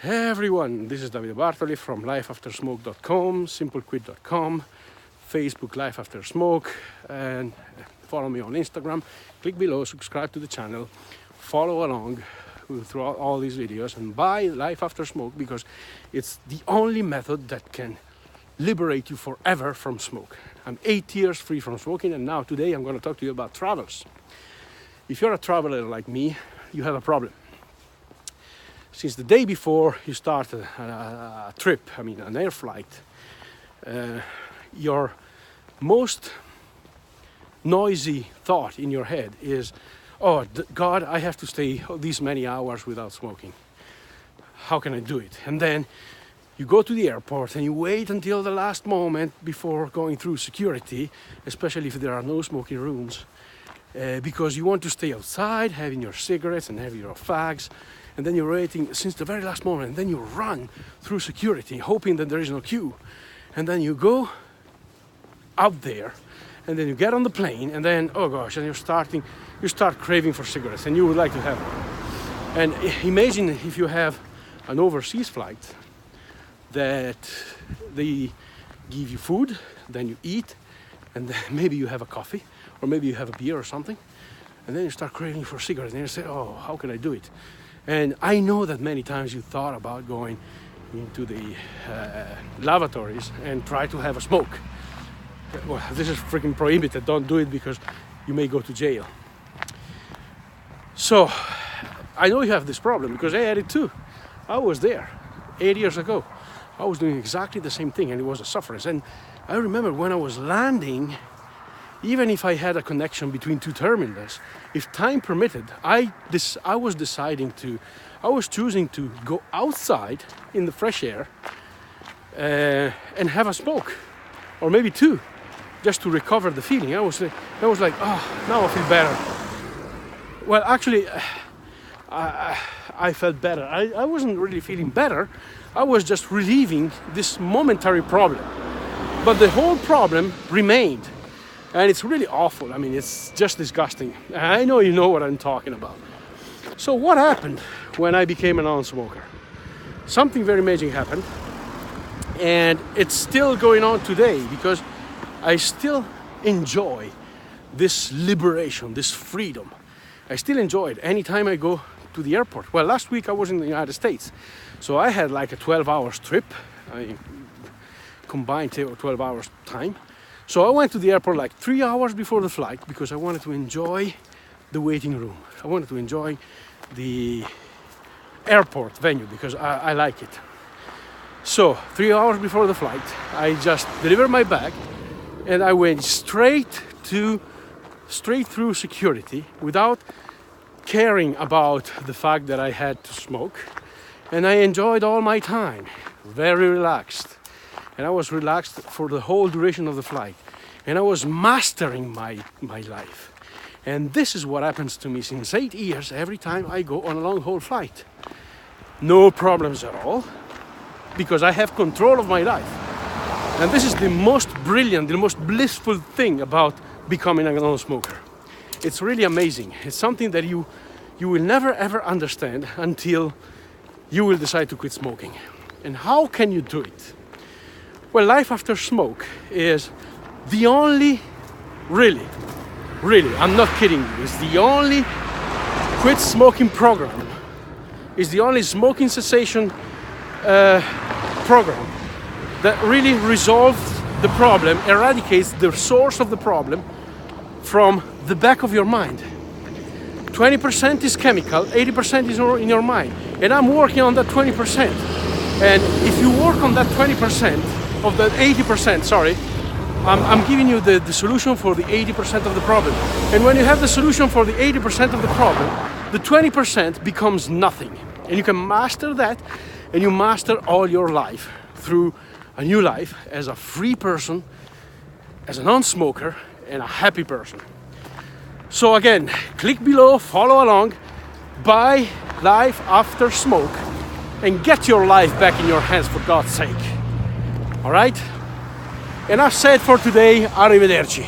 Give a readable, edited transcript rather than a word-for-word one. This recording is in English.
Hey everyone, this is Davide Bartoli from lifeaftersmoke.com, simplequid.com, Facebook Life After Smoke, and follow me on Instagram. Click below, subscribe to the channel, follow along throughout all these videos, and buy Life After Smoke because it's the only method that can liberate you forever from smoke. I'm 8 years free from smoking, and now today I'm going to talk to you about travels. If you're a traveler like me, you have a problem. Since the day before you start a trip, an air flight, your most noisy thought in your head is, oh God, I have to stay these many hours without smoking. How can I do it? And then you go to the airport and you wait until the last moment before going through security, especially if there are no smoking rooms, because you want to stay outside having your cigarettes and having your fags. And then you're waiting since the very last moment, and then you run through security hoping that there is no queue. And then you go out there, and then you get on the plane, and then, oh gosh, and you start craving for cigarettes, and you would like to have one. And imagine if you have an overseas flight that they give you food, then you eat, and then maybe you have a coffee, or maybe you have a beer or something, and then you start craving for cigarettes, and you say, oh, how can I do it? And I know that many times you thought about going into the lavatories and try to have a smoke. Well, this is freaking prohibited. Don't do it because you may go to jail. So I know you have this problem because I had it too. I was there 8 years ago. I was doing exactly the same thing, and it was a sufferance. And I remember when I was landing, even if I had a connection between two terminals, if time permitted, I was choosing to go outside in the fresh air and have a smoke, or maybe two, just to recover the feeling. I was like, oh, now I feel better. Well, actually, I felt better. I wasn't really feeling better. I was just relieving this momentary problem, but the whole problem remained. And it's really awful. It's just disgusting. I know you know what I'm talking about. So what happened when I became a non-smoker? Something very amazing happened. And it's still going on today because I still enjoy this liberation, this freedom. I still enjoy it anytime I go to the airport. Well, last week I was in the United States. So I had like a 12 hours trip. I combined 12 hours time. So I went to the airport like 3 hours before the flight because I wanted to enjoy the waiting room. I wanted to enjoy the airport venue because I like it. So 3 hours before the flight, I just delivered my bag and I went straight through security without caring about the fact that I had to smoke. And I enjoyed all my time, very relaxed. And I was relaxed for the whole duration of the flight. And I was mastering my life. And this is what happens to me since 8 years every time I go on a long-haul flight. No problems at all, because I have control of my life. And this is the most brilliant, the most blissful thing about becoming a non-smoker. It's really amazing. It's something that you will never ever understand until you will decide to quit smoking. And how can you do it? Well, Life After Smoke is the only, really, I'm not kidding you, it's the only quit smoking program. It's the only smoking cessation program that really resolves the problem, eradicates the source of the problem from the back of your mind. 20% is chemical, 80% is in your mind. And I'm working on that 20%. And if you work on that 20%, of the 80%, sorry, I'm giving you the solution for the 80% of the problem. And when you have the solution for the 80% of the problem, the 20% becomes nothing. And you can master that, and you master all your life through a new life as a free person, as a non-smoker, and a happy person. So again, click below, follow along, buy Life After Smoke, and get your life back in your hands, for God's sake. All right? Enough said for today. Arrivederci.